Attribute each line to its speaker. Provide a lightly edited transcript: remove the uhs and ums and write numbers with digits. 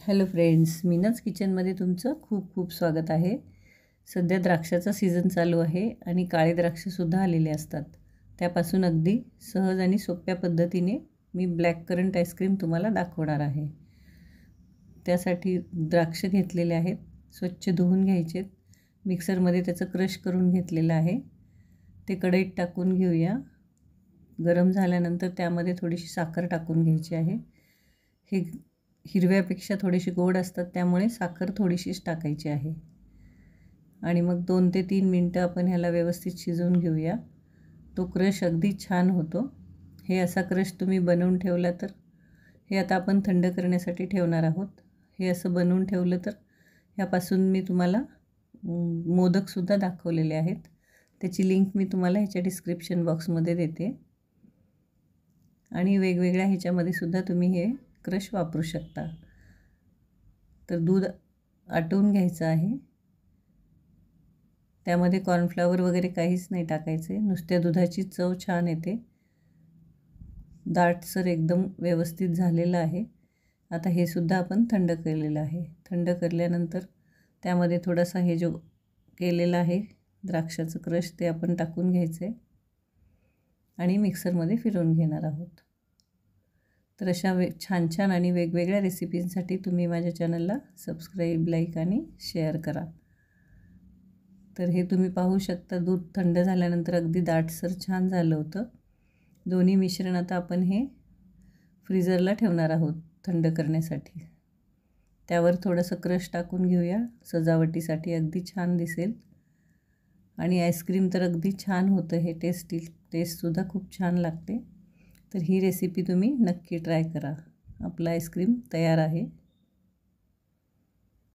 Speaker 1: Hello friends, मीनाज किचनमध्ये तुमचं खूप खूप स्वागत आहे. सध्या द्राक्षाचा सीझन चालू आहे आणि काळे द्राक्षसुद्धा आलेले असतात. त्यापासून अगदी सहज आणि सोप्या पद्धतीने मी ब्लॅक करंट आईस्क्रीम तुम्हाला दाखवणार आहे. त्यासाठी द्राक्ष घेतलेले आहेत, स्वच्छ धुवून घ्यायचे. मिक्सरमध्ये त्याचं क्रश करून घेतलेलं आहे. ते कढईत टाकून घेऊया. गरम झाल्यानंतर त्यामध्ये थोडीशी साखर टाकून घ्यायची आहे. हे हिरव्यापेक्षा थोडीशी गोड असतात, त्यामुळे साखर थोडीशीच टाकायची आहे. आणि मग 2 ते 3 मिनटं आपण ह्याला व्यवस्थित शिजवून घेऊया. तो क्रश अगदी छान होतो. हे असा क्रश तुम्ही बनवून ठेवला तर, हे आता आपण थंड करण्यासाठी ठेवणार आहोत. हे असं बनवून ठेवलं तर ह्यापासून मी तुम्हाला मोदकसुद्धा दाखवलेले आहेत. त्याची लिंक मी तुम्हाला ह्याच्या डिस्क्रिप्शन बॉक्समध्ये देते. आणि वेगवेगळ्या ह्याच्यामध्ये सुद्धा तुम्ही हे क्रश वापरू शकता. तर दूध आटवून घ्यायचं आहे. त्यामध्ये कॉर्नफ्लॉवर वगैरे काहीच नाही टाकायचे. नुसत्या दुधाची चव छान येते. दाटसर एकदम व्यवस्थित झालेलं आहे. आता हे सुद्धा आपण थंड केलेलं आहे. थंड केल्यानंतर त्यामध्ये थोडासा हे जो केलेला आहे द्राक्षाचं क्रश ते आपण टाकून घ्यायचे आणि मिक्सरमध्ये फिरवून घेणार आहोत. तर अशा छान छान आणि वेगवेगळ्या रेसिपींसाठी तुम्ही माझ्या चॅनलला सबस्क्राईब, लाईक आणि शेअर करा. तर हे तुम्ही पाहू शकता, दूध थंड झाल्यानंतर अगदी दाटसर छान झालं होतं. दोन्ही मिश्रण आता आपण हे फ्रीजरला ठेवणार आहोत थंड करण्यासाठी. त्यावर थोडंसं क्रश टाकून घेऊया, सजावटीसाठी अगदी छान दिसेल. आणि आईस्क्रीम तर अगदी छान होतं. हे टेस्टसुद्धा खूप छान लागते. तर ही रेसिपी तुम्ही नक्की ट्राय करा. आपलं आईस्क्रीम तयार आहे.